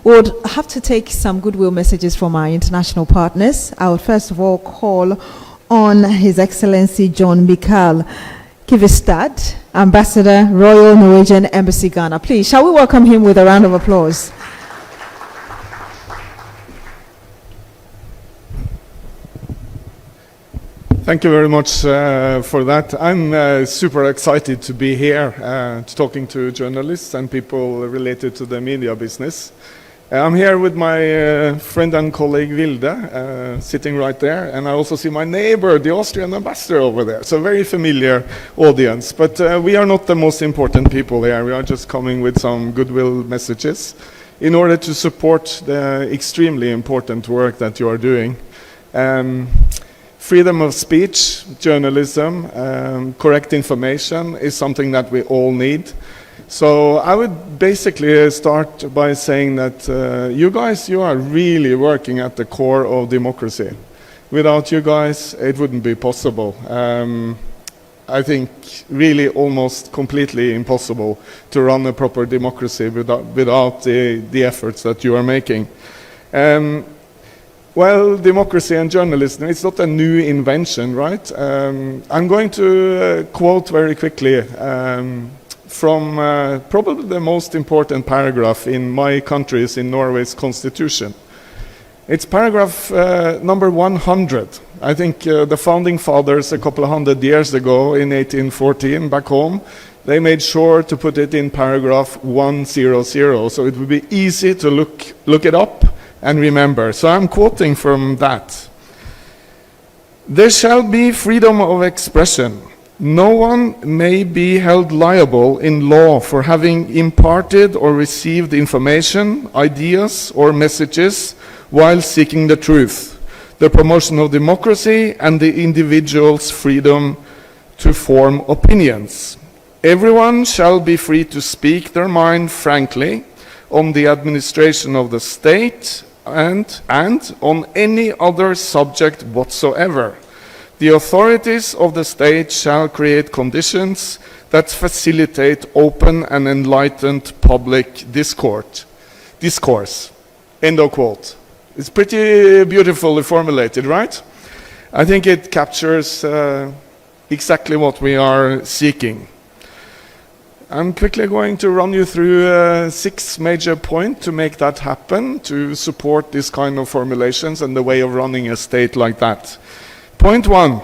Would have to take some goodwill messages from our international partners. I would first of all call on His Excellency John Mikael Kivistad, Ambassador, Royal Norwegian Embassy, Ghana. Please, shall we welcome him with a round of applause? Thank you very much for that. I'm super excited to be here talking to journalists and people related to the media business. I'm here with my friend and colleague Vilde, sitting right there, and I also see my neighbor, the Austrian Ambassador over there. So very familiar audience, but we are not the most important people here. We are just coming with some goodwill messages in order to support the extremely important work that you are doing. Freedom of speech, journalism, correct information is something that we all need. So I would basically start by saying that you are really working at the core of democracy. Without you guys, it wouldn't be possible. I think really almost completely impossible to run a proper democracy without the efforts that you are making. Well, democracy and journalism, it's not a new invention, right? I'm going to quote very quickly from probably the most important paragraph in my country's, in Norway's constitution. It's paragraph number 100. I think the founding fathers a couple of hundred years ago in 1814 back home, they made sure to put it in paragraph 100, so it would be easy to look it up and remember. So I'm quoting from that. There shall be freedom of expression. No one may be held liable in law for having imparted or received information, ideas, or messages while seeking the truth, the promotion of democracy, and the individual's freedom to form opinions. Everyone shall be free to speak their mind frankly on the administration of the state and on any other subject whatsoever. The authorities of the state shall create conditions that facilitate open and enlightened public discourse. End of quote. It's pretty beautifully formulated, right? I think it captures exactly what we are seeking. I'm quickly going to run you through 6 major points to make that happen, to support this kind of formulations and the way of running a state like that. Point 1,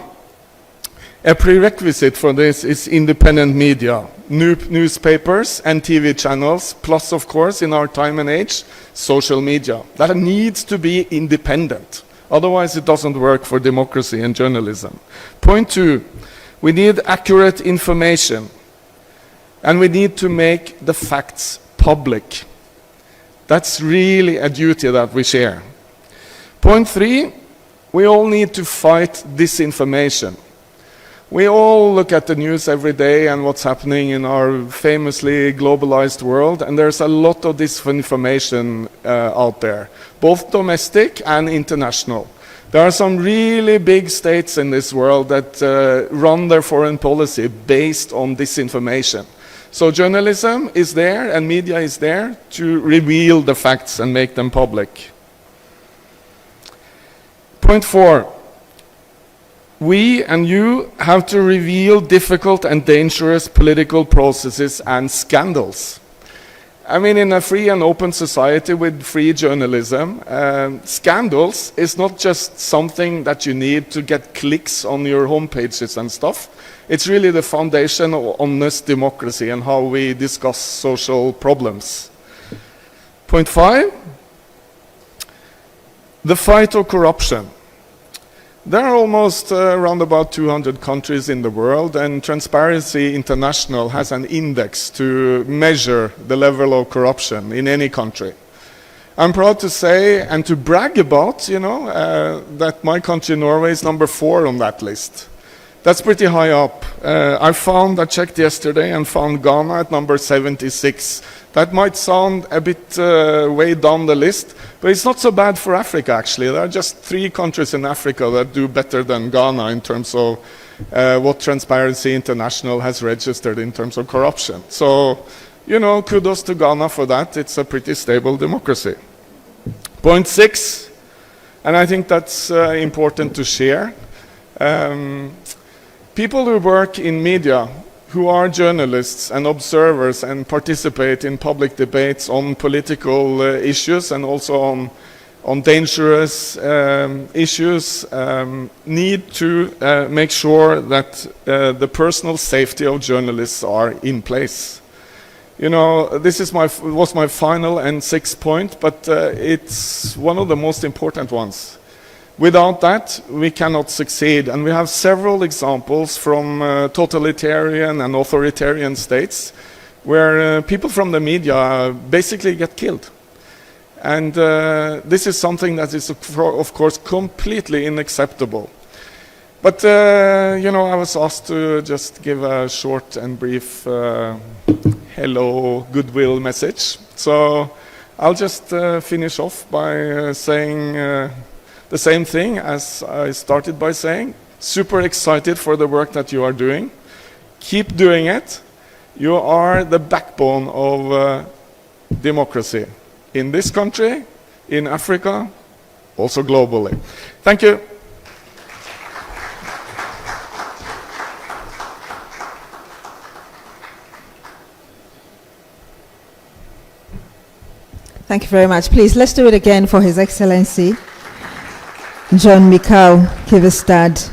a prerequisite for this is independent media, newspapers and TV channels, plus of course in our time and age, social media. That needs to be independent, otherwise it doesn't work for democracy and journalism. Point 2, we need accurate information. And we need to make the facts public. That's really a duty that we share. Point 3, we all need to fight disinformation. We all look at the news every day and what's happening in our famously globalized world, and there's a lot of disinformation out there, both domestic and international. There are some really big states in this world that run their foreign policy based on disinformation. So journalism is there and media is there to reveal the facts and make them public. Point 4, we and you have to reveal difficult and dangerous political processes and scandals. I mean, in a free and open society with free journalism, scandals is not just something that you need to get clicks on your homepages and stuff. It's really the foundation of honest democracy and how we discuss social problems. Point 5, the fight of corruption. There are almost around about 200 countries in the world, and Transparency International has an index to measure the level of corruption in any country. I'm proud to say and to brag about, that my country, Norway, is number 4 on that list. That's pretty high up. I checked yesterday and found Ghana at number 76. That might sound a bit way down the list, but it's not so bad for Africa, actually. There are just 3 countries in Africa that do better than Ghana in terms of what Transparency International has registered in terms of corruption. So you know, kudos to Ghana for that. It's a pretty stable democracy. Point 6, and I think that's important to share. People who work in media, who are journalists and observers and participate in public debates on political issues and also on dangerous issues, need to make sure that the personal safety of journalists are in place. You know, this is was my final and 6th point, but it's one of the most important ones. Without that, we cannot succeed, and we have several examples from totalitarian and authoritarian states where people from the media basically get killed. And this is something that is, of course, completely unacceptable. But, you know, I was asked to just give a short and brief hello, goodwill message. So I'll just finish off by saying the same thing as I started by saying. Super excited for the work that you are doing. Keep doing it. You are the backbone of democracy in this country, in Africa, also globally. Thank you. Thank you very much. Please, let's do it again for His Excellency John Michael Kivistad.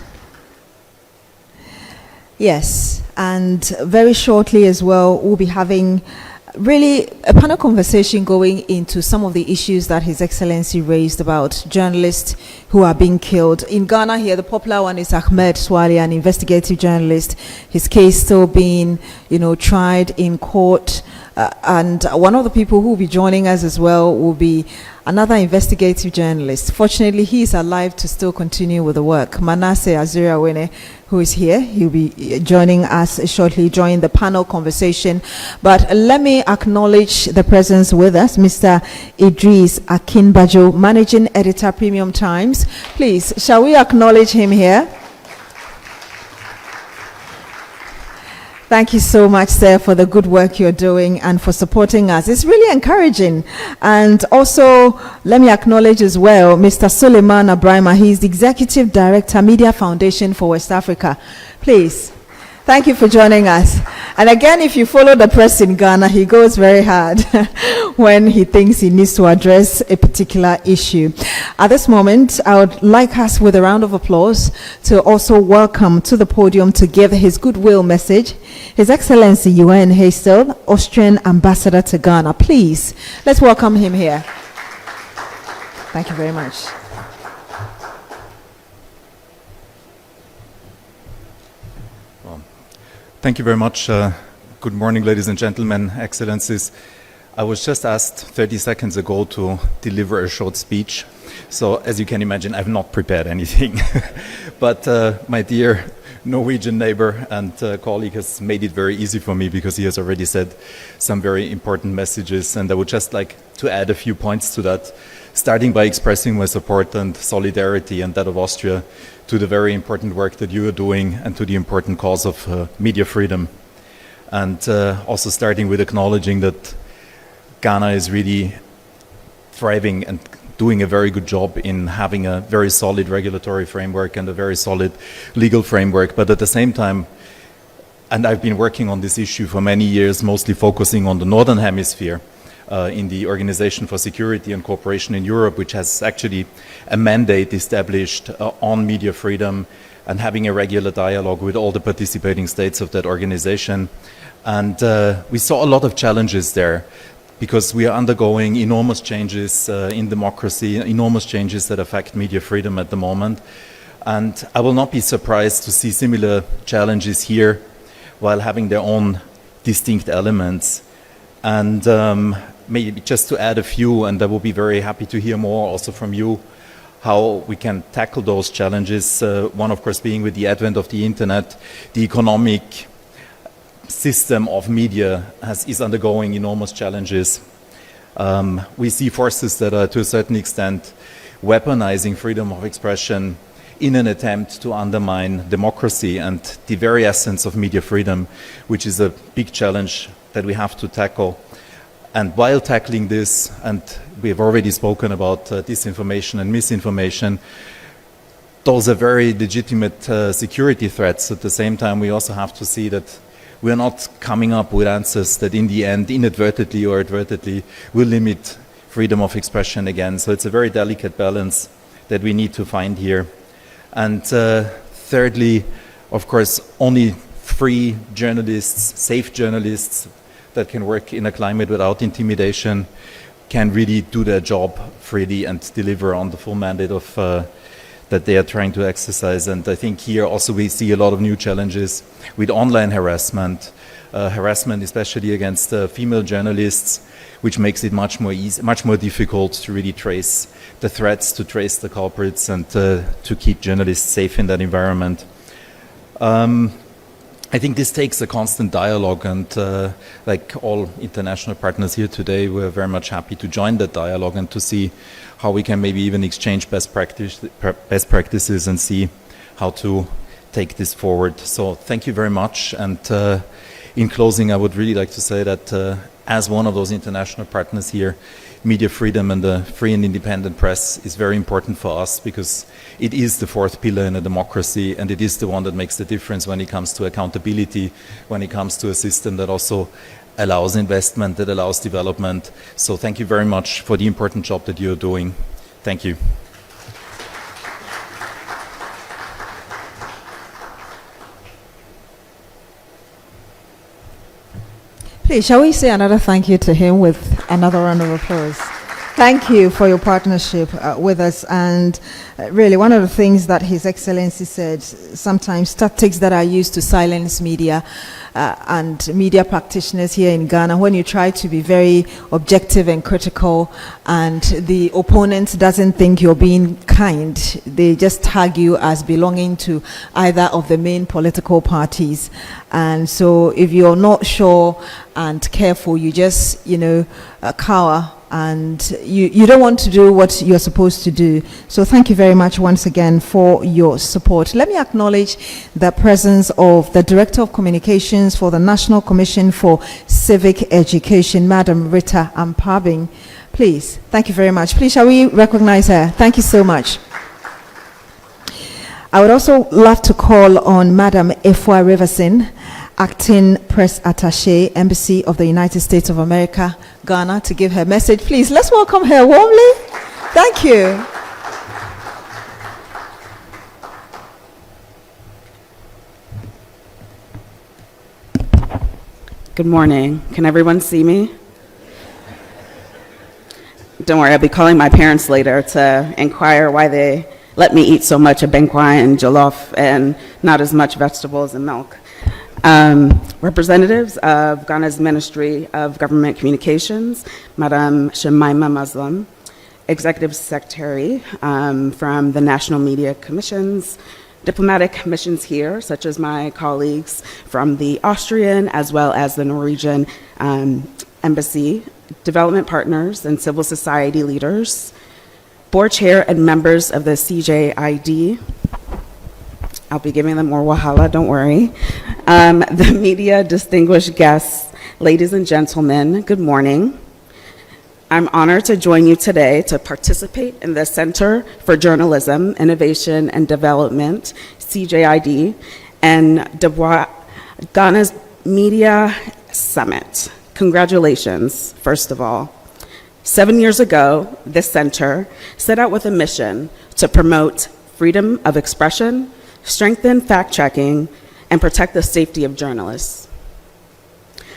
Yes, and very shortly as well, we'll be having really a panel conversation going into some of the issues that His Excellency raised about journalists who are being killed. In Ghana here, the popular one is Ahmed Swali, an investigative journalist. His case still being, you know, tried in court. And one of the people who will be joining us as well will be another investigative journalist. Fortunately, he is alive to still continue with the work. Manasseh Azuriawene, who is here, he'll be joining us shortly, join the panel conversation. But let me acknowledge the presence with us, Mr. Idris Akinbajo, Managing Editor, Premium Times. Please, shall we acknowledge him here? Thank you so much, sir, for the good work you're doing and for supporting us. It's really encouraging. And also, let me acknowledge as well, Mr. Suleiman Abrahima. He's the Executive Director, Media Foundation for West Africa. Please, thank you for joining us. And again, if you follow the press in Ghana, he goes very hard when he thinks he needs to address a particular issue. At this moment, I would like us, with a round of applause, to also welcome to the podium to give his goodwill message His Excellency UN Hastel, Austrian Ambassador to Ghana. Please, let's welcome him here. Thank you very much. Thank you very much. Good morning, ladies and gentlemen, excellencies. I was just asked 30 seconds ago to deliver a short speech. So as you can imagine, I've not prepared anything. But my dear Norwegian neighbor and colleague has made it very easy for me because he has already said some very important messages. And I would just like to add a few points to that, starting by expressing my support and solidarity and that of Austria to the very important work that you are doing and to the important cause of media freedom. And also starting with acknowledging that Ghana is really thriving and doing a very good job in having a very solid regulatory framework and a very solid legal framework. But at the same time, and I've been working on this issue for many years, mostly focusing on the Northern Hemisphere, in the Organization for Security and Cooperation in Europe, which has actually a mandate established on media freedom and having a regular dialogue with all the participating states of that organization. And we saw a lot of challenges there because we are undergoing enormous changes in democracy, enormous changes that affect media freedom at the moment. And I will not be surprised to see similar challenges here while having their own distinct elements. And maybe just to add a few, and I will be very happy to hear more also from you, how we can tackle those challenges. One, of course, being with the advent of the internet, the economic system of media is undergoing enormous challenges. We see forces that are to a certain extent weaponizing freedom of expression in an attempt to undermine democracy and the very essence of media freedom, which is a big challenge that we have to tackle. And while tackling this, and we have already spoken about disinformation and misinformation, those are very legitimate security threats. At the same time, we also have to see that we are not coming up with answers that in the end, inadvertently or advertently, will limit freedom of expression again. So it's a very delicate balance that we need to find here. And thirdly, of course, only free journalists, safe journalists that can work in a climate without intimidation can really do their job freely and deliver on the full mandate of that they are trying to exercise. And I think here also we see a lot of new challenges with online harassment, harassment especially against female journalists, which makes it much more difficult to really trace the threats, to trace the culprits, and to keep journalists safe in that environment. I think this takes a constant dialogue, and like all international partners here today, we're very much happy to join that dialogue and to see how we can maybe even exchange best practices and see how to take this forward. So thank you very much. And in closing, I would really like to say that as one of those international partners here, media freedom and the free and independent press is very important for us, because it is the fourth pillar in a democracy, and it is the one that makes the difference when it comes to accountability, when it comes to a system that also allows investment, that allows development. So thank you very much for the important job that you're doing. Thank you. Please, shall we say another thank you to him with another round of applause? Thank you for your partnership with us. And really, one of the things that His Excellency said, sometimes tactics that are used to silence media and media practitioners here in Ghana, when you try to be very objective and critical and the opponent doesn't think you're being kind, they just tag you as belonging to either of the main political parties. And so if you're not sure and careful, you just, cower, and you don't want to do what you're supposed to do. So thank you very much once again for your support. Let me acknowledge the presence of the Director of Communications for the National Commission for Civic Education, Madam Rita Ampabing. Please, thank you very much. Please, shall we recognize her? Thank you so much. I would also love to call on Madam Efua Riverson, Acting Press Attaché, Embassy of the United States of America, Ghana, to give her message. Please, let's welcome her warmly. Thank you. Good morning. Can everyone see me? Don't worry, I'll be calling my parents later to inquire why they let me eat so much abenkwa and jollof and not as much vegetables and milk. Representatives of Ghana's Ministry of Government Communications, Madam Shemaima Muslim, Executive Secretary from the National Media Commissions, diplomatic missions here, such as my colleagues from the Austrian as well as the Norwegian Embassy, development partners and civil society leaders, board chair and members of the CJID. I'll be giving them more wahala, don't worry. The media, distinguished guests, ladies and gentlemen, good morning. I'm honored to join you today to participate in the Center for Journalism, Innovation and Development, CJID, and Ghana's Media Summit. Congratulations, first of all. 7 years ago, this center set out with a mission to promote freedom of expression, strengthen fact-checking, and protect the safety of journalists.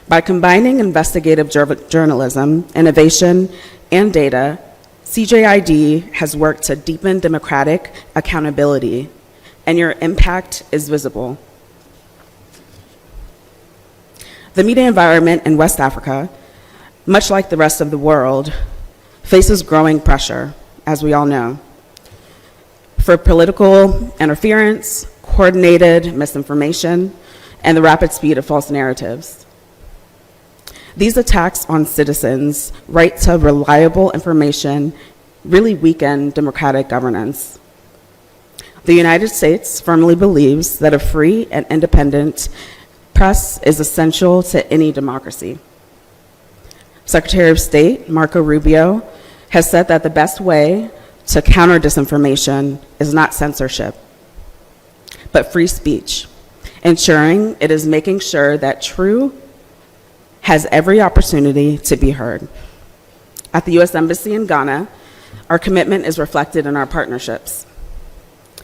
By combining investigative journalism, innovation, and data, CJID has worked to deepen democratic accountability, and your impact is visible. The media environment in West Africa, much like the rest of the world, faces growing pressure, as we all know, for political interference, coordinated misinformation, and the rapid speed of false narratives. These attacks on citizens' right to reliable information really weaken democratic governance. The United States firmly believes that a free and independent press is essential to any democracy. Secretary of State Marco Rubio has said that the best way to counter disinformation is not censorship, but free speech, ensuring it is making sure that truth has every opportunity to be heard. At the U.S. Embassy in Ghana, our commitment is reflected in our partnerships.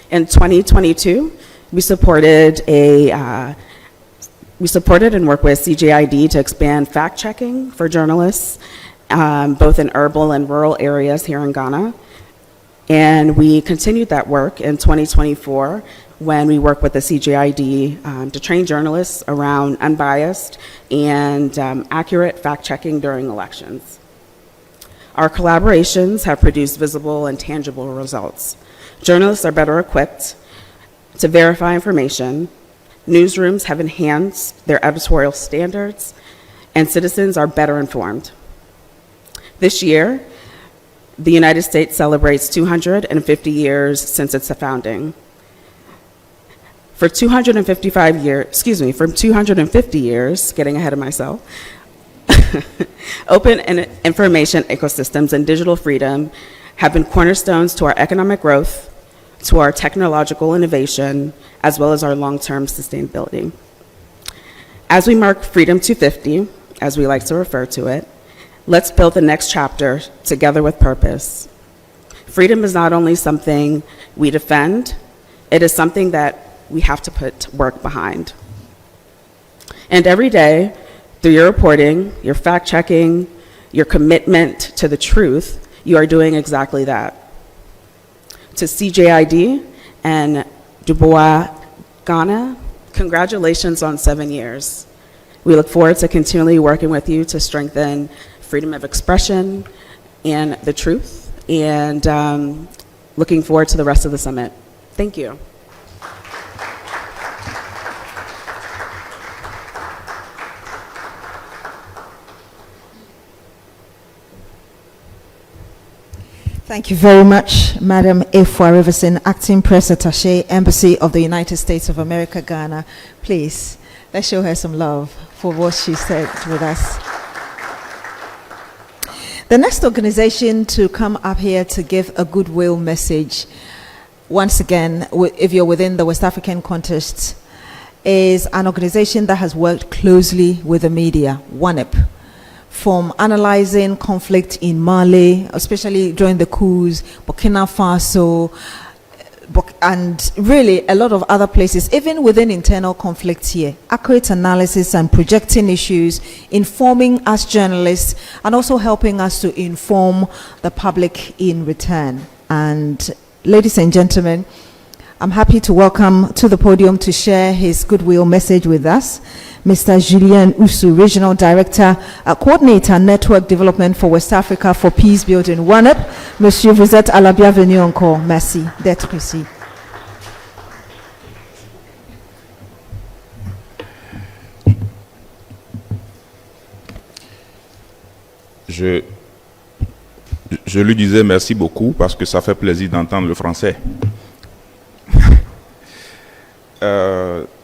In 2022, we supported and worked with CJID to expand fact-checking for journalists, both in urban and rural areas here in Ghana. And we continued that work in 2024 when we worked with the CJID to train journalists around unbiased and accurate fact-checking during elections. Our collaborations have produced visible and tangible results. Journalists are better equipped to verify information, newsrooms have enhanced their editorial standards, and citizens are better informed. This year, the United States celebrates 250 years since its founding. For 250 years, getting ahead of myself, open information ecosystems and digital freedom have been cornerstones to our economic growth, to our technological innovation, as well as our long-term sustainability. As we mark Freedom 250, as we like to refer to it, let's build the next chapter together with purpose. Freedom is not only something we defend, it is something that we have to put work behind. And every day, through your reporting, your fact-checking, your commitment to the truth, you are doing exactly that. To CJID and Dubois Ghana, congratulations on 7 years. We look forward to continually working with you to strengthen freedom of expression and the truth, and looking forward to the rest of the summit. Thank you. Thank you very much, Madam Efua Riverson, Acting Press Attaché, Embassy of the United States of America, Ghana. Please, let's show her some love for what she said with us. The next organization to come up here to give a goodwill message, once again, if you're within the West African context, is an organization that has worked closely with the media, WANEP. From analyzing conflict in Mali, especially during the coups, Burkina Faso, and really a lot of other places, even within internal conflicts here, accurate analysis and projecting issues, informing us journalists, and also helping us to inform the public in return. And ladies and gentlemen, I'm happy to welcome to the podium to share his goodwill message with us, Mr. Julien Usu, Regional Director, Coordinator, Network Development for West Africa for Peace Building, WANEP. Monsieur, vous êtes à la bienvenue encore. Merci d'être ici. Je lui disais merci beaucoup parce que ça fait plaisir d'entendre le français.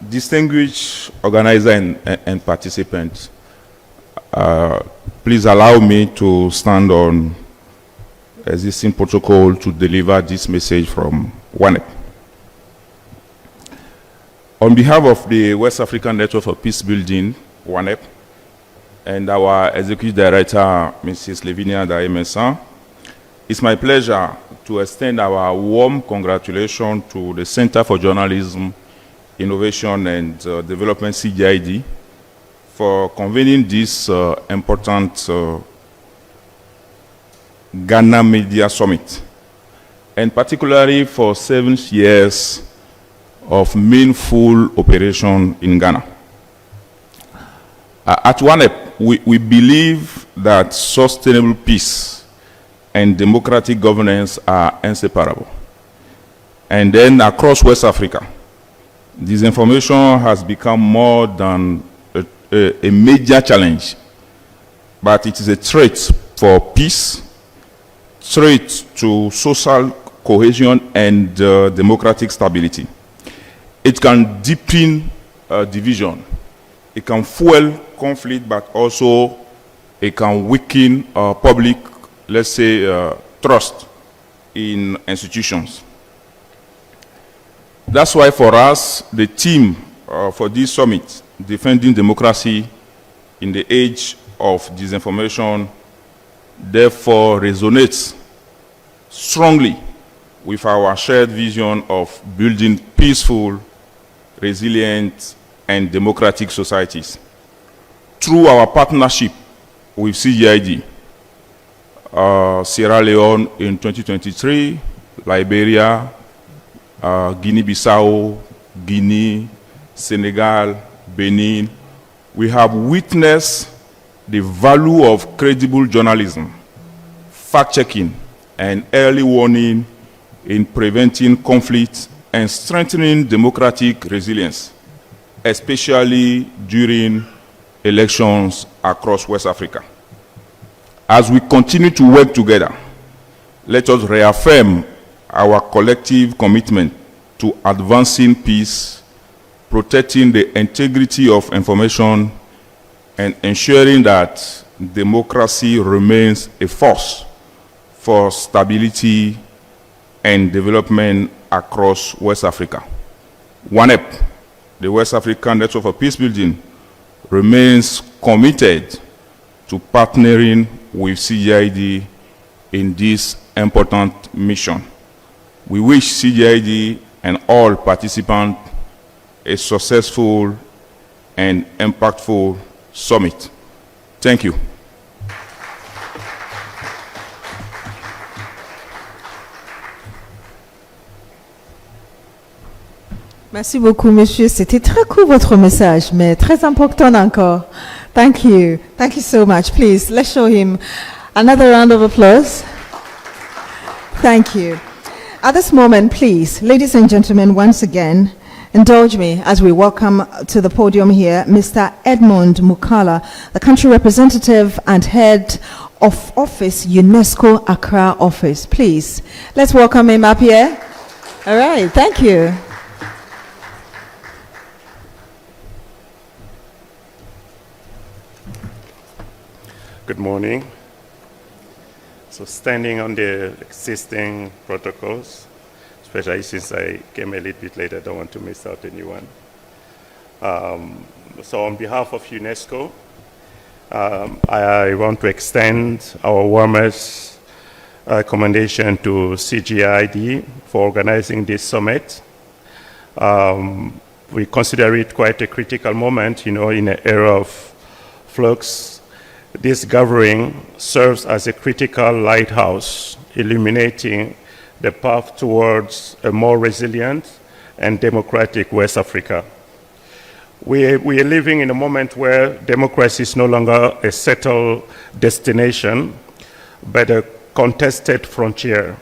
Distinguished organizer and participants, please allow me to stand on existing protocol to deliver this message from WANEP. On behalf of the West African Network for Peace Building, WANEP, and our Executive Director, Mrs. Lavinia Daemesan, it's my pleasure to extend our warm congratulations to the Center for Journalism, Innovation and Development, CJID, for convening this important Ghana Media Summit, and particularly for 7 years of meaningful operation in Ghana. At WANEP, we believe that sustainable peace and democratic governance are inseparable. And then across West Africa, disinformation has become more than a major challenge, but it is a threat for peace, threat to social cohesion, and democratic stability. It can deepen division. It can fuel conflict, but also it can weaken public, let's say, trust in institutions. That's why for us, the theme for this summit, Defending Democracy in the Age of Disinformation, therefore resonates strongly with our shared vision of building peaceful, resilient, and democratic societies. Through our partnership with Cjid, Sierra Leone in 2023, Liberia, Guinea-Bissau, Guinea, Senegal, Benin, we have witnessed the value of credible journalism, fact-checking, and early warning in preventing conflict and strengthening democratic resilience, especially during elections across West Africa. As we continue to work together, let us reaffirm our collective commitment to advancing peace, protecting the integrity of information, and ensuring that democracy remains a force for stability and development across West Africa. WANEP, the West African Network for Peace Building, remains committed to partnering with Cjid in this important mission. We wish Cjid and all participants a successful and impactful summit. Thank you. Merci beaucoup, monsieur. C'était très court votre message, mais très important encore. Thank you. Thank you so much. Please, let's show him another round of applause. Thank you. At this moment, please, ladies and gentlemen, once again, indulge me as we welcome to the podium here Mr. Edmund Mukala, the country representative and head of office, UNESCO Accra office. Please, let's welcome him up here. All right, thank you. Good morning. So standing on the existing protocols, especially since I came a little bit late, I don't want to miss out anyone. So on behalf of UNESCO, I want to extend our warmest commendation to CGID for organizing this summit. We consider it quite a critical moment, in an era of flux. This gathering serves as a critical lighthouse, illuminating the path towards a more resilient and democratic West Africa. We are living in a moment where democracy is no longer a settled destination, but a contested frontier.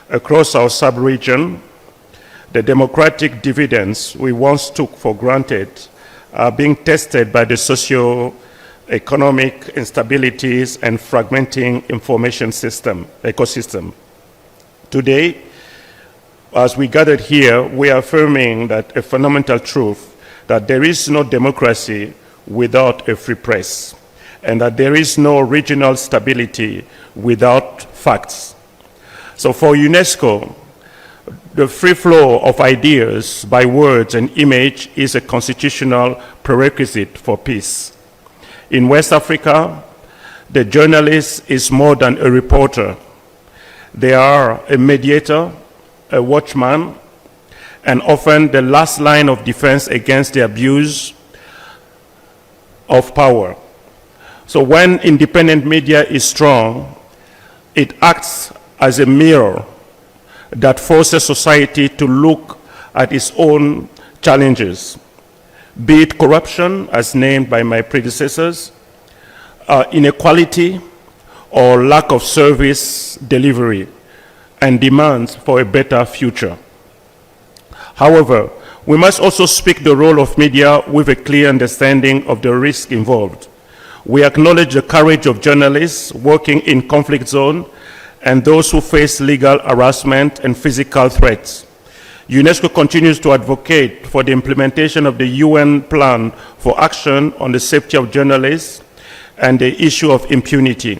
Across our sub-region, the democratic dividends we once took for granted are being tested by the socio-economic instabilities and fragmenting information ecosystem. Today, as we gathered here, we are affirming that a fundamental truth, that there is no democracy without a free press, and that there is no regional stability without facts. So for UNESCO, the free flow of ideas by words and image is a constitutional prerequisite for peace. In West Africa, the journalist is more than a reporter. They are a mediator, a watchman, and often the last line of defense against the abuse of power. So when independent media is strong, it acts as a mirror that forces society to look at its own challenges, be it corruption, as named by my predecessors, inequality, or lack of service delivery, and demands for a better future. However, we must also speak the role of media with a clear understanding of the risk involved. We acknowledge the courage of journalists working in conflict zones and those who face legal harassment and physical threats. UNESCO continues to advocate for the implementation of the UN Plan for Action on the Safety of Journalists and the issue of impunity.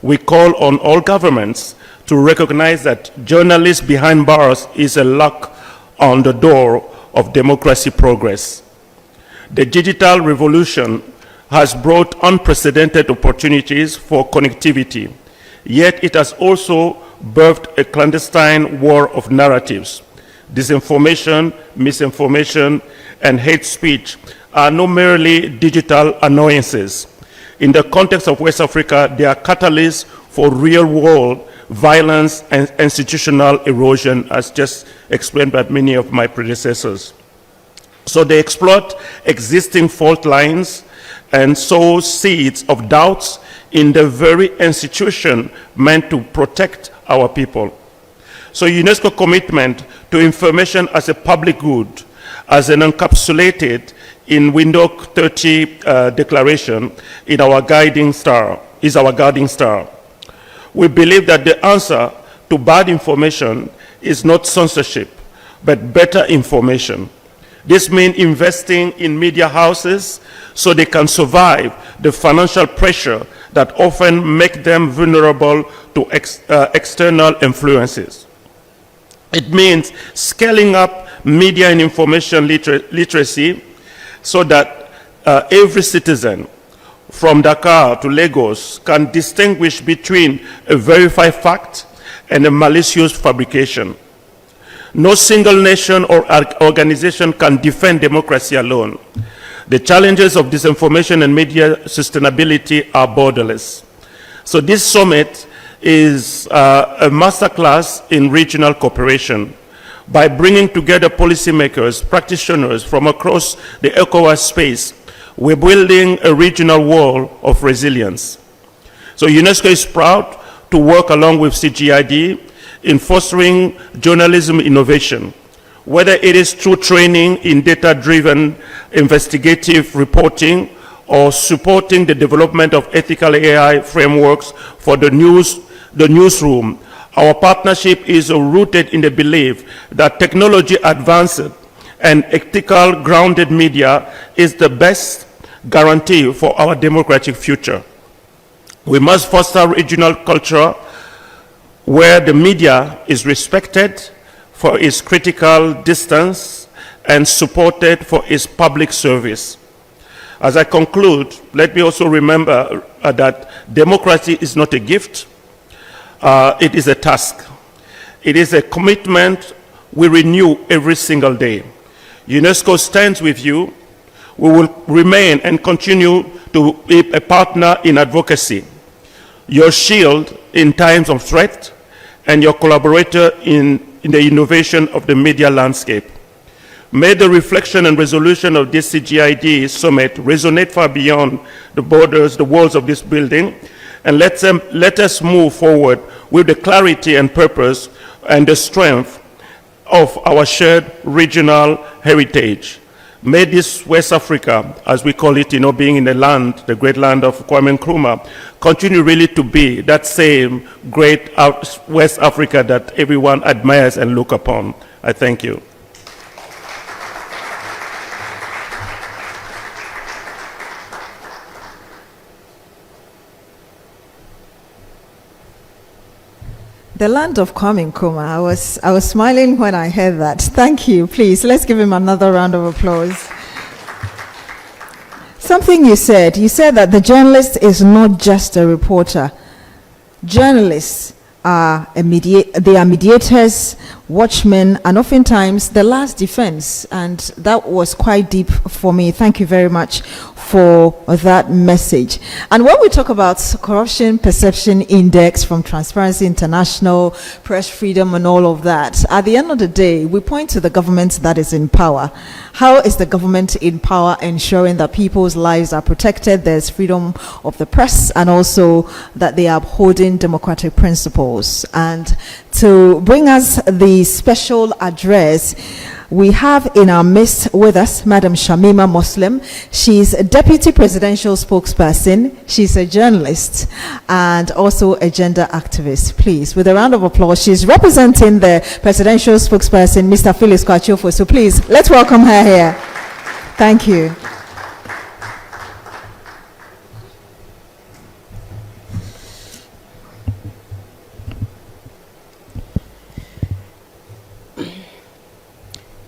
We call on all governments to recognize that journalists behind bars is a lock on the door of democracy progress. The digital revolution has brought unprecedented opportunities for connectivity, yet it has also birthed a clandestine war of narratives. Disinformation, misinformation, and hate speech are not merely digital annoyances. In the context of West Africa, they are catalysts for real-world violence and institutional erosion, as just explained by many of my predecessors. So they exploit existing fault lines and sow seeds of doubts in the very institution meant to protect our people. So UNESCO commitment to information as a public good, as an encapsulated in Window 30 declaration, is our guiding star. We believe that the answer to bad information is not censorship, but better information. This means investing in media houses so they can survive the financial pressure that often make them vulnerable to external influences. It means scaling up media and information literacy so that every citizen from Dakar to Lagos can distinguish between a verified fact and a malicious fabrication. No single nation or organization can defend democracy alone. The challenges of disinformation and media sustainability are borderless. So this summit is a masterclass in regional cooperation. By bringing together policymakers, practitioners from across the ECOWAS space, we're building a regional wall of resilience. So UNESCO is proud to work along with Cjid in fostering journalism innovation, whether it is through training in data-driven investigative reporting or supporting the development of ethical AI frameworks for the newsroom. Our partnership is rooted in the belief that technology advanced and ethical grounded media is the best guarantee for our democratic future. We must foster regional culture where the media is respected for its critical distance and supported for its public service. As I conclude, let me also remember that democracy is not a gift, it is a task. It is a commitment we renew every single day. UNESCO stands with you. We will remain and continue to be a partner in advocacy, your shield in times of threat, and your collaborator in the innovation of the media landscape. May the reflection and resolution of this CGID summit resonate far beyond the borders, the walls of this building, and let us move forward with the clarity and purpose and the strength of our shared regional heritage. May this West Africa, as we call it, being in the land, the great land of Kwame Nkrumah, continue really to be that same great West Africa that everyone admires and look upon. I thank you. The land of Kwame Nkrumah. I was smiling when I heard that. Thank you. Please, let's give him another round of applause. Something you said that the journalist is not just a reporter. Journalists are mediators, watchmen, and oftentimes the last defense. And that was quite deep for me. Thank you very much for that message. And when we talk about corruption perception index from Transparency International, press freedom and all of that, at the end of the day, we point to the government that is in power. How is the government in power ensuring that people's lives are protected, there's freedom of the press, and also that they are upholding democratic principles? And to bring us the special address, We have in our midst with us Madam Shamima Muslim. She's a deputy presidential spokesperson. She's a journalist and also a gender activist. Please, with a round of applause, she's representing the presidential spokesperson, Mr. Felix Kwachiofor. So please, let's welcome her here. Thank you.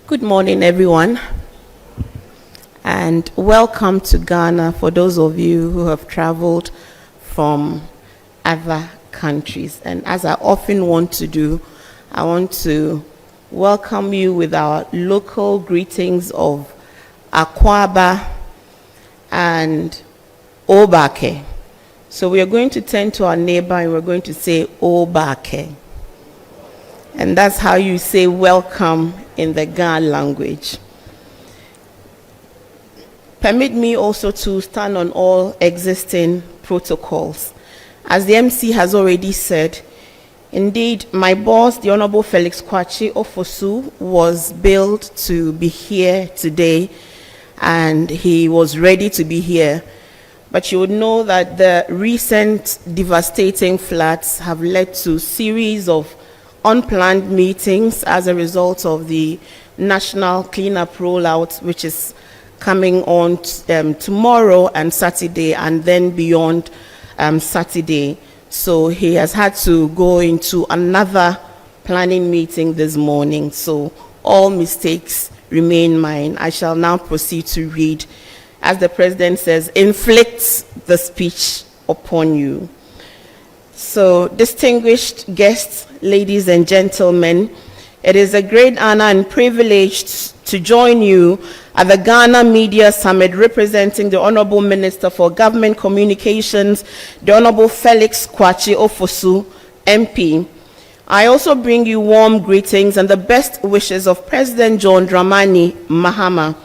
Good morning, everyone, and welcome to Ghana for those of you who have traveled from other countries. And as I often want to do, I want to welcome you with our local greetings of Akwaba and Obake. So we are going to turn to our neighbor and we're going to say Obake. And that's how you say welcome in the Ghana language. Permit me also to stand on all existing protocols. As the MC has already said, indeed, my boss, the Honorable Felix Kwachiofor, was billed to be here today, and he was ready to be here. But you would know that the recent devastating floods have led to a series of unplanned meetings as a result of the national cleanup rollout, which is coming on tomorrow and Saturday, and then beyond Saturday. So he has had to go into another planning meeting this morning. So all mistakes remain mine. I shall now proceed to read, as the President says, inflicts the speech upon you. So, distinguished guests, ladies and gentlemen, it is a great honor and privilege to join you at the Ghana Media Summit representing the Honorable Minister for Government Communications, the Honorable Felix Kwachiofor, MP. I also bring you warm greetings and the best wishes of President John Dramani Mahama,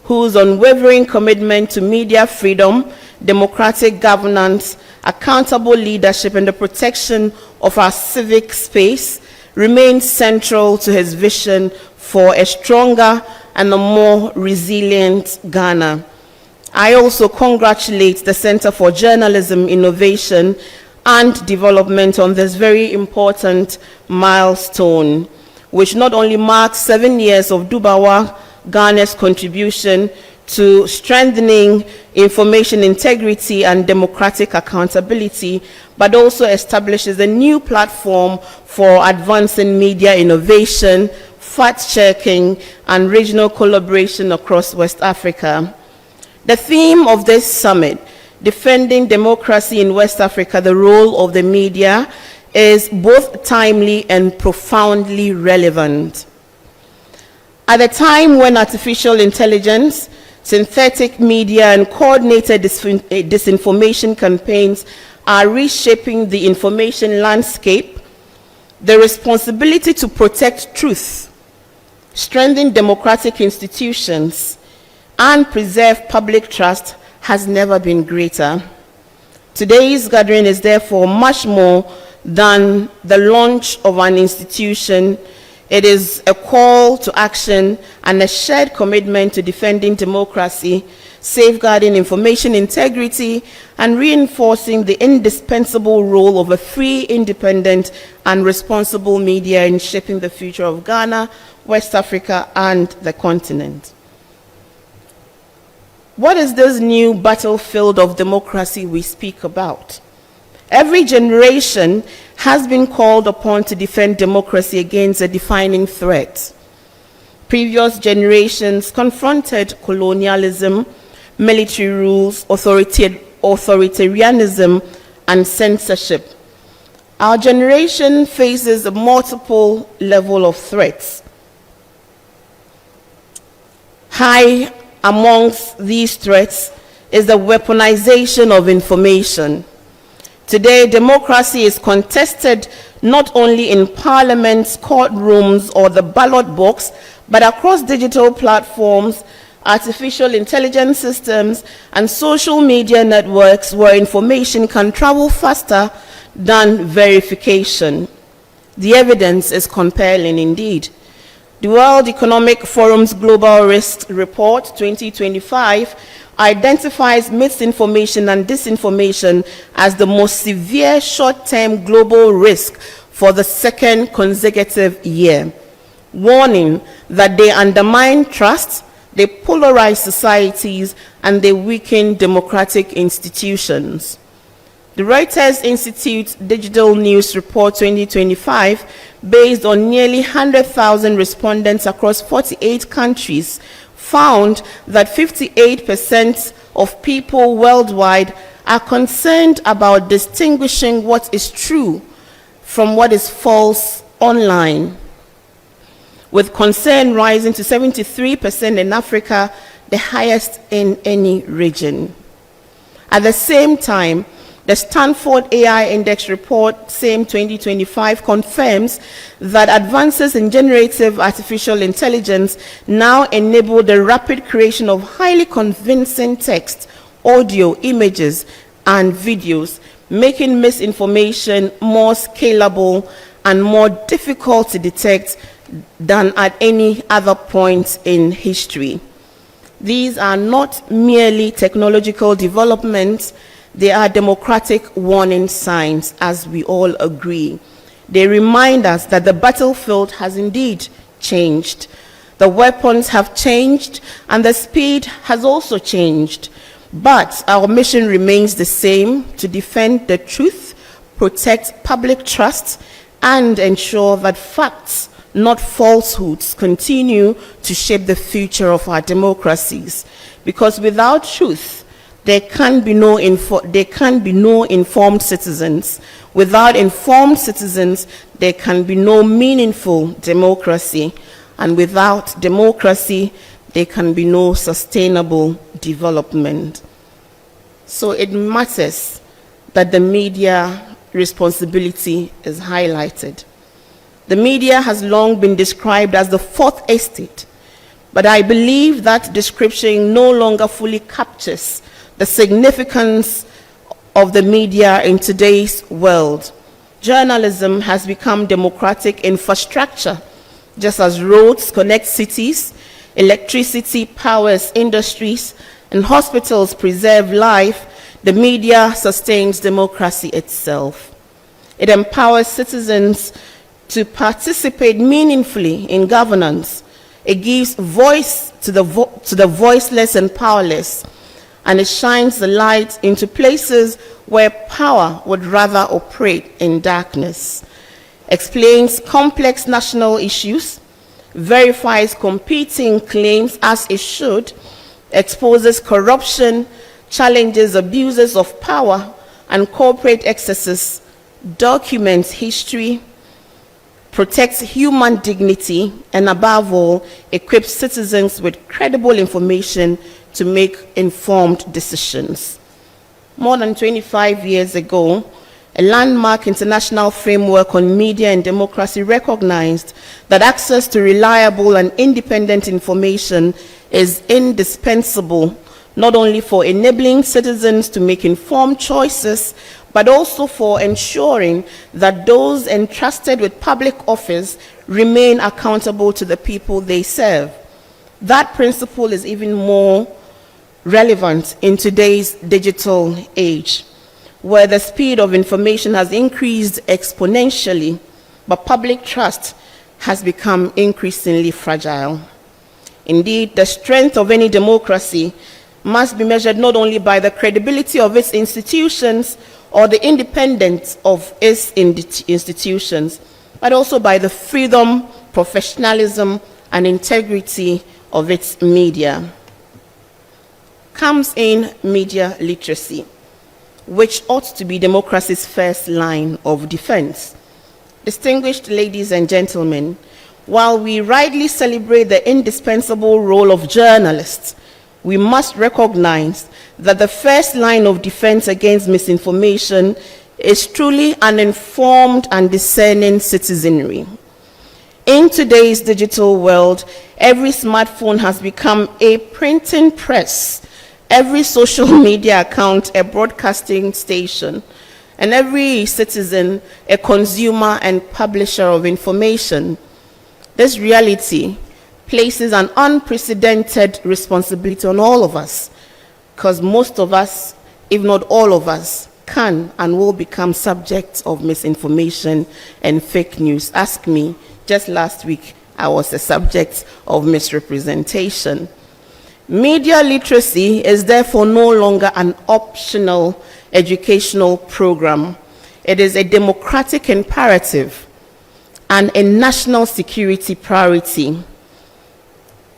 whose unwavering commitment to media freedom, democratic governance, accountable leadership, and the protection of our civic space remains central to his vision for a stronger and a more resilient Ghana. I also congratulate the Center for Journalism, Innovation and Development on this very important milestone, which not only marks 7 years of Dubawa Ghana's contribution to strengthening information integrity and democratic accountability, but also establishes a new platform for advancing media innovation, fact-checking, and regional collaboration across West Africa. The theme of this summit, Defending Democracy in West Africa, the Role of the Media, is both timely and profoundly relevant. At a time when artificial intelligence, synthetic media, and coordinated disinformation campaigns are reshaping the information landscape, the responsibility to protect truth, strengthen democratic institutions, and preserve public trust has never been greater. Today's gathering is therefore much more than the launch of an institution. It is a call to action and a shared commitment to defending democracy, safeguarding information integrity, and reinforcing the indispensable role of a free, independent, and responsible media in shaping the future of Ghana, West Africa, and the continent. What is this new battlefield of democracy we speak about? Every generation has been called upon to defend democracy against a defining threat. Previous generations confronted colonialism, military rules, authoritarianism, and censorship. Our generation faces a multiple level of threats. High amongst these threats is the weaponization of information. Today, democracy is contested not only in parliaments, courtrooms, or the ballot box, but across digital platforms, artificial intelligence systems, and social media networks where information can travel faster than verification. The evidence is compelling indeed. The World Economic Forum's Global Risk Report 2025 identifies misinformation and disinformation as the most severe short-term global risk for the second consecutive year, warning that they undermine trust, they polarize societies, and they weaken democratic institutions. The Reuters Institute Digital News Report 2025, based on nearly 100,000 respondents across 48 countries, found that 58% of people worldwide are concerned about distinguishing what is true from what is false online, with concern rising to 73% in Africa, the highest in any region. At the same time, the Stanford AI Index report, same 2025, confirms that advances in generative artificial intelligence now enable the rapid creation of highly convincing text, audio, images, and videos, making misinformation more scalable and more difficult to detect than at any other point in history. These are not merely technological developments, they are democratic warning signs, as we all agree. They remind us that the battlefield has indeed changed. The weapons have changed, and the speed has also changed. But our mission remains the same: to defend the truth, protect public trust, and ensure that facts, not falsehoods, continue to shape the future of our democracies. Because without truth, there can be no informed citizens. Without informed citizens, there can be no meaningful democracy. And without democracy, there can be no sustainable development. So it matters that the media responsibility is highlighted. The media has long been described as the fourth estate, but I believe that description no longer fully captures the significance of the media in today's world. Journalism has become democratic infrastructure. Just as roads connect cities, electricity powers industries, and hospitals preserve life, the media sustains democracy itself. It empowers citizens to participate meaningfully in governance. It gives voice to the voiceless and powerless, and it shines the light into places where power would rather operate in darkness, explains complex national issues, verifies competing claims as it should, exposes corruption, challenges abuses of power and corporate excesses, documents history, protects human dignity, and above all, equips citizens with credible information to make informed decisions. More than 25 years ago, a landmark international framework on media and democracy recognized that access to reliable and independent information is indispensable, not only for enabling citizens to make informed choices, but also for ensuring that those entrusted with public office remain accountable to the people they serve. That principle is even more relevant in today's digital age, where the speed of information has increased exponentially, but public trust has become increasingly fragile. Indeed, the strength of any democracy must be measured not only by the credibility of its institutions or the independence of its institutions, but also by the freedom, professionalism, and integrity of its media. Comes in media literacy, which ought to be democracy's first line of defense. Distinguished ladies and gentlemen, while we rightly celebrate the indispensable role of journalists, we must recognize that the first line of defense against misinformation is truly an informed and discerning citizenry. In today's digital world, every smartphone has become a printing press, every social media account a broadcasting station, and every citizen a consumer and publisher of information. This reality places an unprecedented responsibility on all of us, because most of us, if not all of us, can and will become subjects of misinformation and fake news. Ask me, just last week, I was a subject of misrepresentation. Media literacy is therefore no longer an optional educational program. It is a democratic imperative and a national security priority.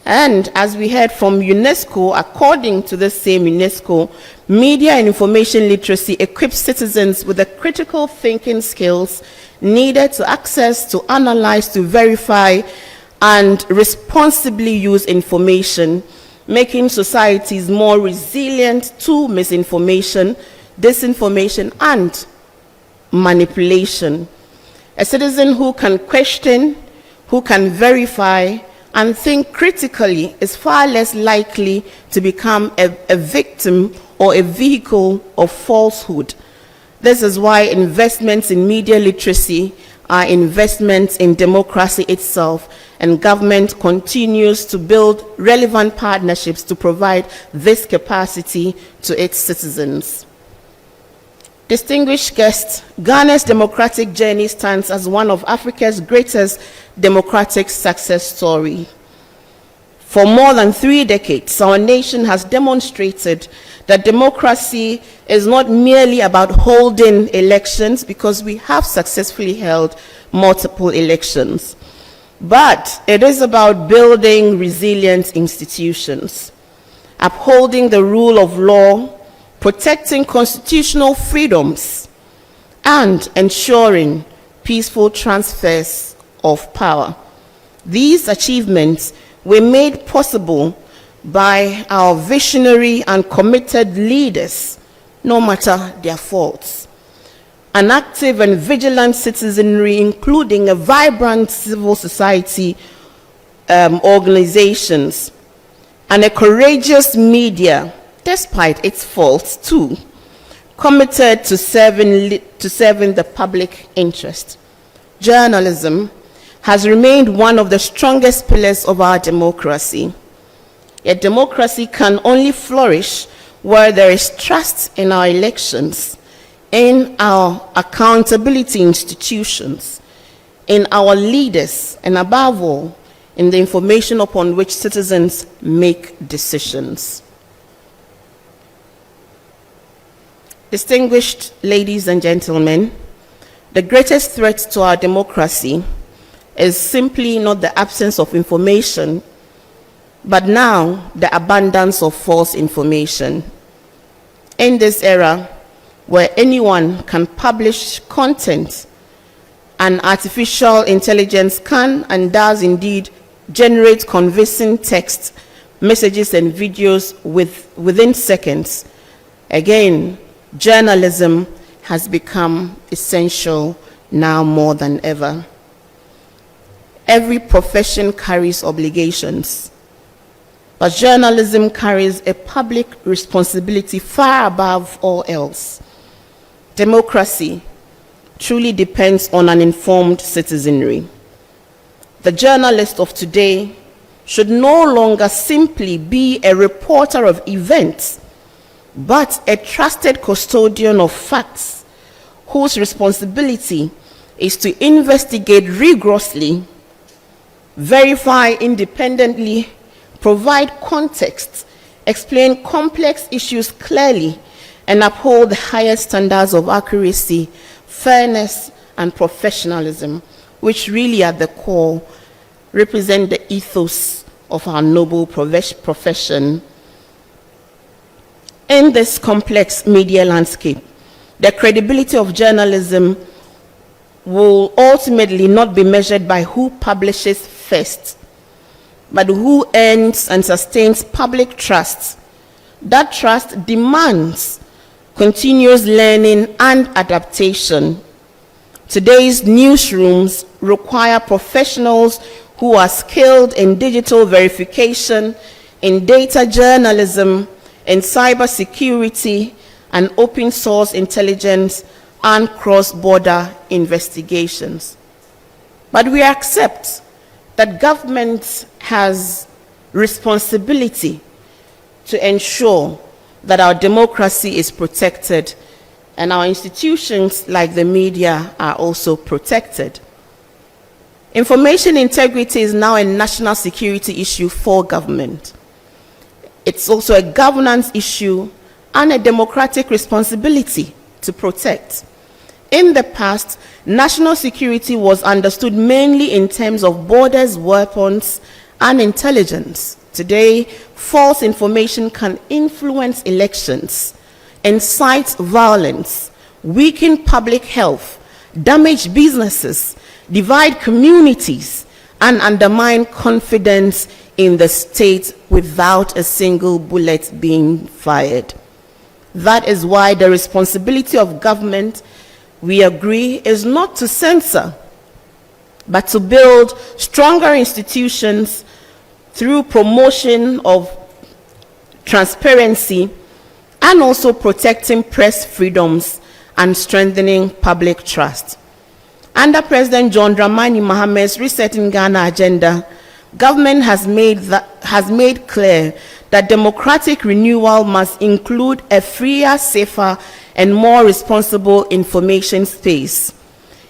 And as we heard from UNESCO, according to the same UNESCO, media and information literacy equips citizens with the critical thinking skills needed to access, to analyze, to verify, and responsibly use information, making societies more resilient to misinformation, disinformation, and manipulation. A citizen who can question, who can verify, and think critically is far less likely to become a victim or a vehicle of falsehood. This is why investments in media literacy are investments in democracy itself, and government continues to build relevant partnerships to provide this capacity to its citizens. Distinguished guests, Ghana's democratic journey stands as one of Africa's greatest democratic success story. For more than 3 decades, our nation has demonstrated that democracy is not merely about holding elections, because we have successfully held multiple elections, but it is about building resilient institutions, upholding the rule of law, protecting constitutional freedoms, and ensuring peaceful transfers of power. These achievements were made possible by our visionary and committed leaders, no matter their faults. An active and vigilant citizenry, including a vibrant civil society organizations, and a courageous media, despite its faults too, committed to serving the public interest. Journalism has remained one of the strongest pillars of our democracy. Yet democracy can only flourish where there is trust in our elections, in our accountability institutions, in our leaders, and above all, in the information upon which citizens make decisions. Distinguished ladies and gentlemen, the greatest threat to our democracy is simply not the absence of information, but now the abundance of false information. In this era, where anyone can publish content, and artificial intelligence can and does indeed generate convincing text, messages, and videos within seconds, again, journalism has become essential now more than ever. Every profession carries obligations, but journalism carries a public responsibility far above all else. Democracy truly depends on an informed citizenry. The journalist of today should no longer simply be a reporter of events, but a trusted custodian of facts, whose responsibility is to investigate rigorously, verify independently, provide context, explain complex issues clearly, and uphold the highest standards of accuracy, fairness, and professionalism, which really at the core represent the ethos of our noble profession. In this complex media landscape, the credibility of journalism will ultimately not be measured by who publishes first, but who earns and sustains public trust. That trust demands continuous learning and adaptation. Today's newsrooms require professionals who are skilled in digital verification, in data journalism, in cybersecurity, and open source intelligence, and cross-border investigations. But we accept that government has responsibility to ensure that our democracy is protected and our institutions like the media are also protected. Information integrity is now a national security issue for government. It's also a governance issue and a democratic responsibility to protect. In the past, national security was understood mainly in terms of borders, weapons, and intelligence. Today, false information can influence elections, incite violence, weaken public health, damage businesses, divide communities, and undermine confidence in the state without a single bullet being fired. That is why the responsibility of government, we agree, is not to censor, but to build stronger institutions through promotion of transparency and also protecting press freedoms and strengthening public trust. Under President John Dramani Mahamad's Resetting Ghana agenda, government has made clear that democratic renewal must include a freer, safer, and more responsible information space.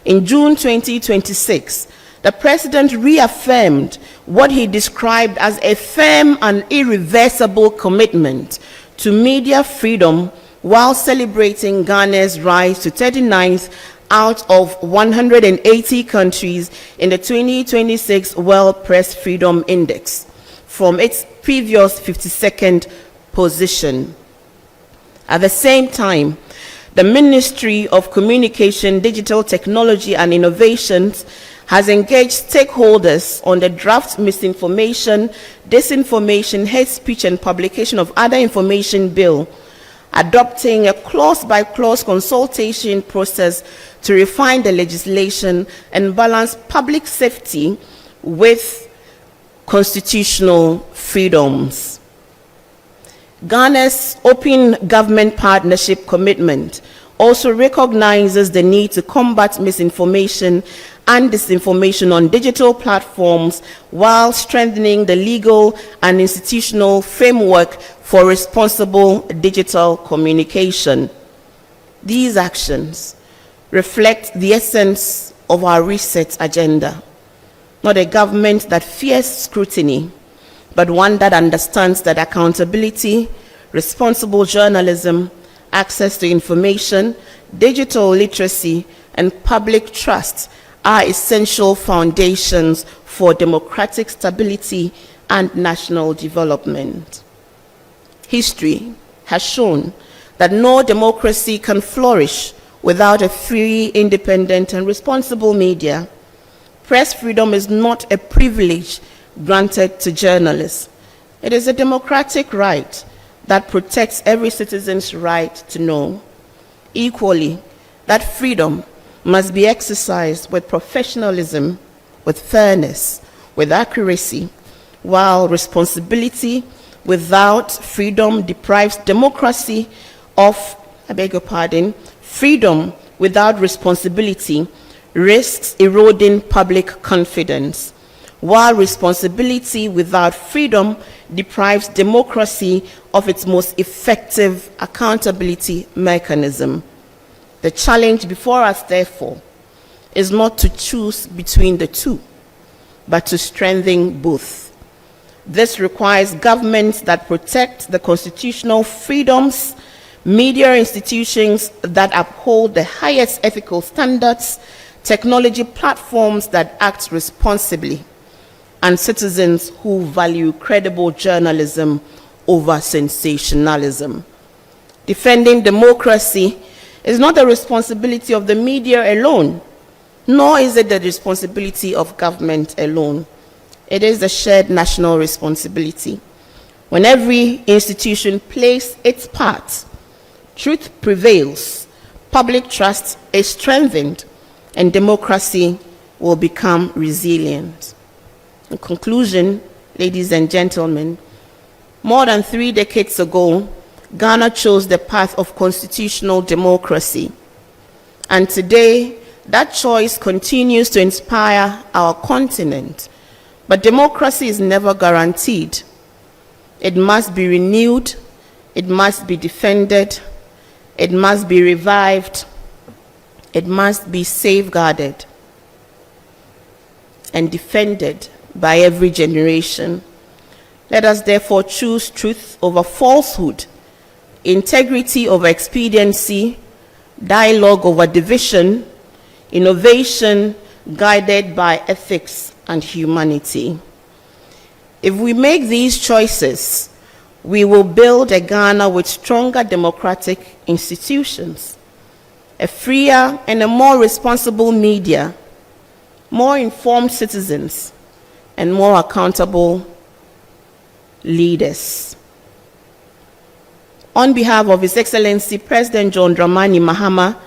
In June 2026, the President reaffirmed what he described as a firm and irreversible commitment to media freedom while celebrating Ghana's rise to 39th out of 180 countries in the 2026 World Press Freedom Index from its previous 52nd position. At the same time, the Ministry of Communication, Digital Technology and Innovations has engaged stakeholders on the draft misinformation, disinformation, hate speech, and publication of other information bill, adopting a clause-by-clause consultation process to refine the legislation and balance public safety with constitutional freedoms. Ghana's Open Government Partnership Commitment also recognizes the need to combat misinformation and disinformation on digital platforms while strengthening the legal and institutional framework for responsible digital communication. These actions reflect the essence of our reset agenda, not a government that fears scrutiny, but one that understands that accountability, responsible journalism, access to information, digital literacy, and public trust are essential foundations for democratic stability and national development. History has shown that no democracy can flourish without a free, independent, and responsible media. Press freedom is not a privilege granted to journalists. It is a democratic right that protects every citizen's right to know. Equally, that freedom must be exercised with professionalism, with fairness, with accuracy, while responsibility without freedom deprives democracy of, freedom without responsibility risks eroding public confidence, while responsibility without freedom deprives democracy of its most effective accountability mechanism. The challenge before us, therefore, is not to choose between the two, but to strengthen both. This requires governments that protect the constitutional freedoms, media institutions that uphold the highest ethical standards, technology platforms that act responsibly, and citizens who value credible journalism over sensationalism. Defending democracy is not the responsibility of the media alone, nor is it the responsibility of government alone. It is a shared national responsibility. When every institution plays its part, truth prevails, public trust is strengthened, and democracy will become resilient. In conclusion, ladies and gentlemen, more than 3 decades ago, Ghana chose the path of constitutional democracy. And today, that choice continues to inspire our continent. But democracy is never guaranteed. It must be renewed, it must be defended, it must be revived, it must be safeguarded and defended by every generation. Let us therefore choose truth over falsehood, integrity over expediency, dialogue over division, innovation guided by ethics and humanity. If we make these choices, we will build a Ghana with stronger democratic institutions, a freer and a more responsible media, more informed citizens, and more accountable leaders. On behalf of His Excellency President John Dramani Mahama,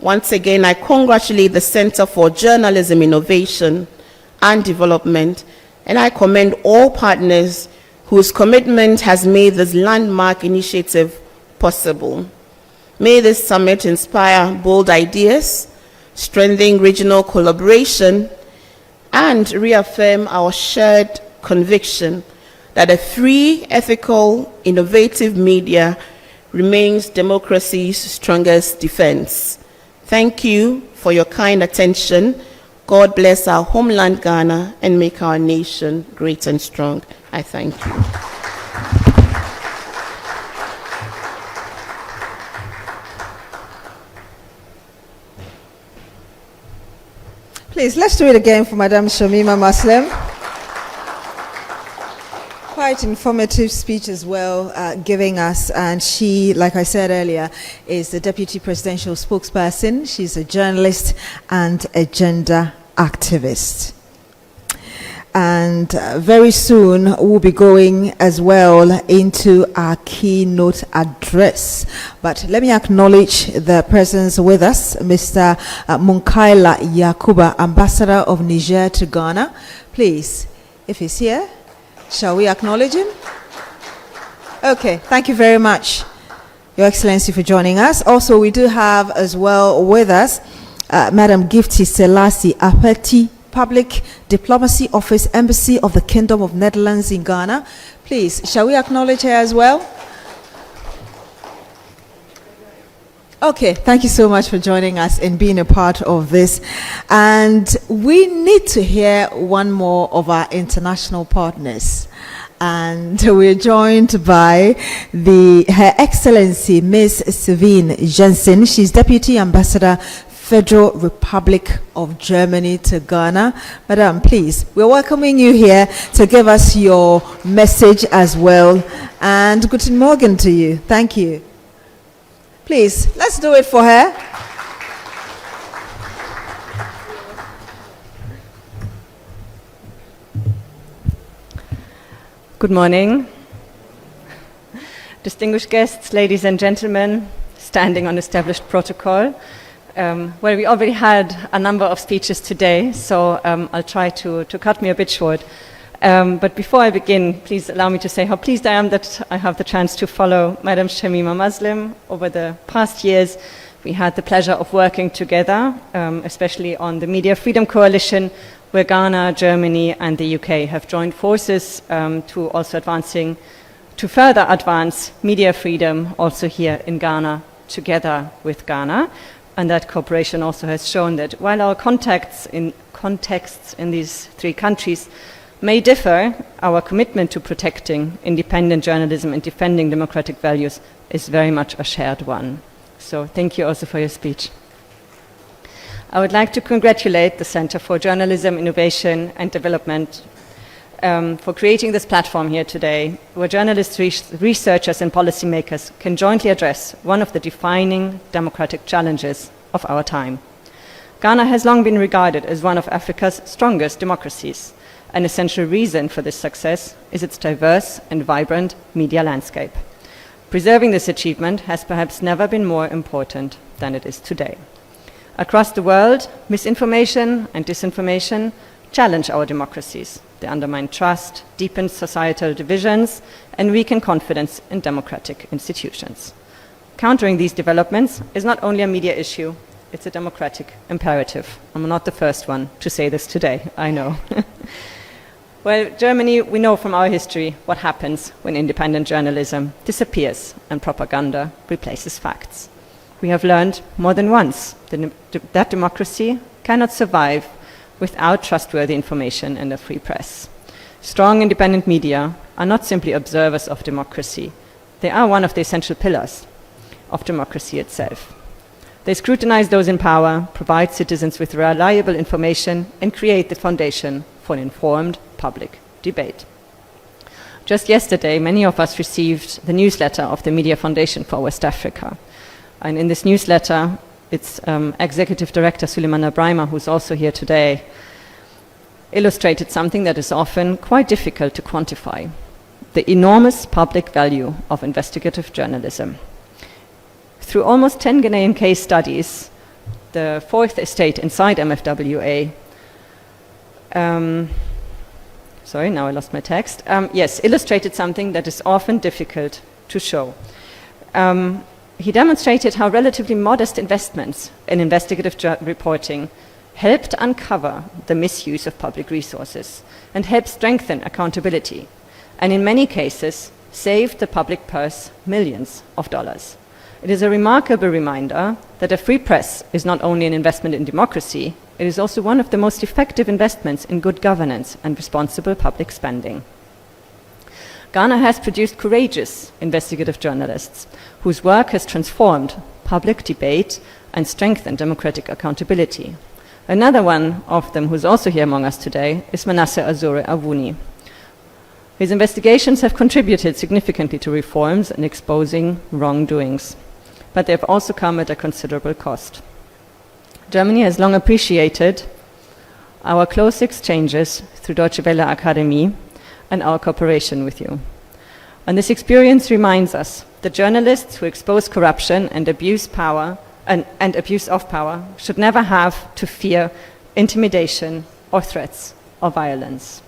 once again I congratulate the Center for Journalism Innovation and Development, and I commend all partners whose commitment has made this landmark initiative possible. May this summit inspire bold ideas, strengthen regional collaboration, and reaffirm our shared conviction that a free, ethical, innovative media remains democracy's strongest defense. Thank you for your kind attention. God bless our homeland Ghana and make our nation great and strong. I thank you. Please, let's do it again for Madam Shamima Muslim. Quite informative speech as well, giving us, and she, like I said earlier, is the Deputy Presidential Spokesperson. She's a journalist and a gender activist. And very soon we'll be going as well into our keynote address. But let me acknowledge the presence with us, Mr. Munkaila Yakuba, Ambassador of Niger to Ghana. Please, if he's here, shall we acknowledge him? Okay, thank you very much, Your Excellency, for joining us. Also, we do have as well with us Madam Gifty Selassie Apeti, Public Diplomacy Office, Embassy of the Kingdom of Netherlands in Ghana. Please, shall we acknowledge her as well? Okay, thank you so much for joining us and being a part of this. And we need to hear one more of our international partners. And we're joined by Her Excellency Ms. Savine Jensen. She's Deputy Ambassador, Federal Republic of Germany to Ghana. Madam, please, we're welcoming you here to give us your message as well. And guten Morgen to you. Thank you. Please, let's do it for her. Good morning. Distinguished guests, ladies and gentlemen, standing on established protocol. Well, we already had a number of speeches today, so I'll try to cut me a bit short. But before I begin, please allow me to say how pleased I am that I have the chance to follow Madam Shamima Muslim. Over the past years, we had the pleasure of working together, especially on the Media Freedom Coalition, where Ghana, Germany, and the UK have joined forces to further advance media freedom also here in Ghana, together with Ghana. And that cooperation also has shown that while our contexts in these three countries may differ, our commitment to protecting independent journalism and defending democratic values is very much a shared one. So thank you also for your speech. I would like to congratulate the Center for Journalism, Innovation and Development for creating this platform here today, where journalists, researchers and policymakers can jointly address one of the defining democratic challenges of our time. Ghana has long been regarded as one of Africa's strongest democracies. An essential reason for this success is its diverse and vibrant media landscape. Preserving this achievement has perhaps never been more important than it is today. Across the world, misinformation and disinformation challenge our democracies. They undermine trust, deepen societal divisions, and weaken confidence in democratic institutions. Countering these developments is not only a media issue, it's a democratic imperative. I'm not the first one to say this today, I know. Well, Germany, we know from our history what happens when independent journalism disappears and propaganda replaces facts. We have learned more than once that democracy cannot survive without trustworthy information and a free press. Strong independent media are not simply observers of democracy. They are one of the essential pillars of democracy itself. They scrutinize those in power, provide citizens with reliable information, and create the foundation for an informed public debate. Just yesterday, many of us received the newsletter of the Media Foundation for West Africa. And in this newsletter, its Executive Director, Suleiman Abraima, who's also here today, illustrated something that is often quite difficult to quantify: the enormous public value of investigative journalism. Through almost 10 Ghanaian case studies, the fourth estate inside MFWA, sorry, now I lost my text, illustrated something that is often difficult to show. He demonstrated how relatively modest investments in investigative reporting helped uncover the misuse of public resources and helped strengthen accountability, and in many cases saved the public purse millions of dollars. It is a remarkable reminder that a free press is not only an investment in democracy, it is also one of the most effective investments in good governance and responsible public spending. Ghana has produced courageous investigative journalists whose work has transformed public debate and strengthened democratic accountability. Another one of them, who's also here among us today, is Manasseh Azure Awuni. His investigations have contributed significantly to reforms and exposing wrongdoings, but they have also come at a considerable cost. Germany has long appreciated our close exchanges through Deutsche Welle Academy and our cooperation with you. And this experience reminds us that journalists who expose corruption and abuse power and abuse of power should never have to fear intimidation or threats or violence.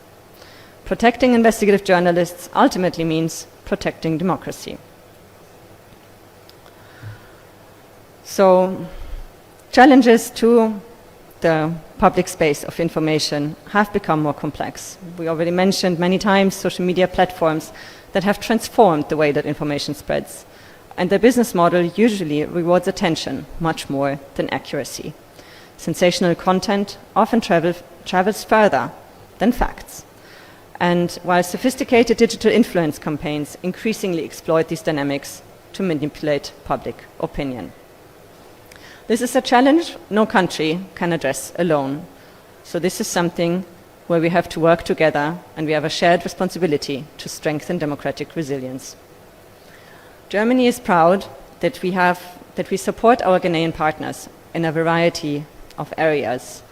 Protecting investigative journalists ultimately means protecting democracy. So, challenges to the public space of information have become more complex. We already mentioned many times social media platforms that have transformed the way that information spreads, and their business model usually rewards attention much more than accuracy. Sensational content often travels further than facts. And while sophisticated digital influence campaigns increasingly exploit these dynamics to manipulate public opinion. This is a challenge no country can address alone. So this is something where we have to work together, and we have a shared responsibility to strengthen democratic resilience. Germany is proud that we support our Ghanaian partners in a variety of areas.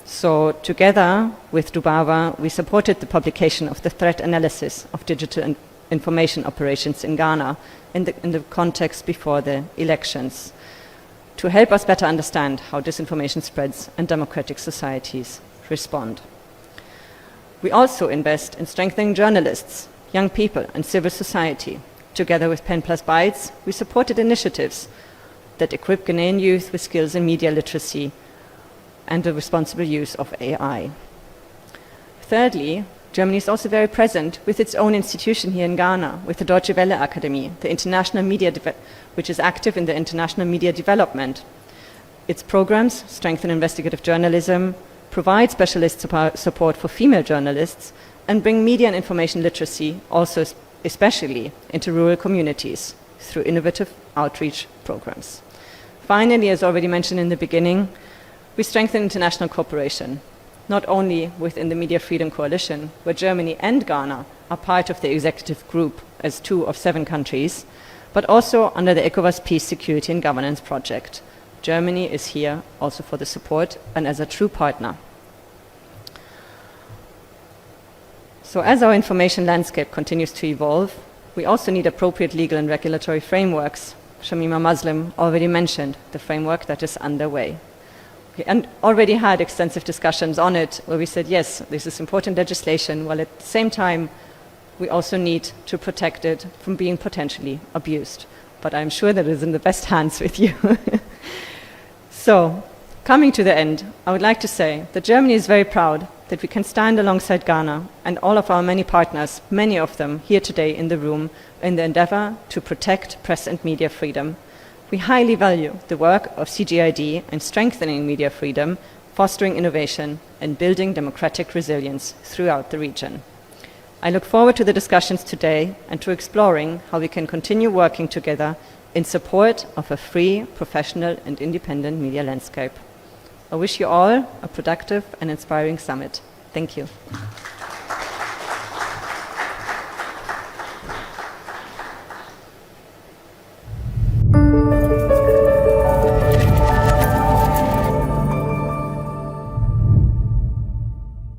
So together with Dubawa, we supported the publication of the threat analysis of digital information operations in Ghana in the context before the elections, to help us better understand how disinformation spreads and democratic societies respond. We also invest in strengthening journalists, young people, and civil society. Together with Pen Plus Bytes, we supported initiatives that equip Ghanaian youth with skills in media literacy and the responsible use of AI. Thirdly, Germany is also very present with its own institution here in Ghana, with the Deutsche Welle Academy, the international media which is active in the international media development. Its programs strengthen investigative journalism, provide specialist support for female journalists, and bring media and information literacy also especially into rural communities through innovative outreach programs. Finally, as already mentioned in the beginning, we strengthen international cooperation, not only within the Media Freedom Coalition, where Germany and Ghana are part of the executive group as 2 of 7 countries, but also under the ECOWAS Peace, Security and Governance Project. Germany is here also for the support and as a true partner. So as our information landscape continues to evolve, we also need appropriate legal and regulatory frameworks. Shamima Muslim already mentioned the framework that is underway. We already had extensive discussions on it, where we said, yes, this is important legislation, while at the same time, we also need to protect it from being potentially abused. But I'm sure that it is in the best hands with you. So, coming to the end, I would like to say that Germany is very proud that we can stand alongside Ghana and all of our many partners, many of them here today in the room, in the endeavor to protect press and media freedom. We highly value the work of CGID in strengthening media freedom, fostering innovation, and building democratic resilience throughout the region. I look forward to the discussions today and to exploring how we can continue working together in support of a free, professional, and independent media landscape. I wish you all a productive and inspiring summit. Thank you.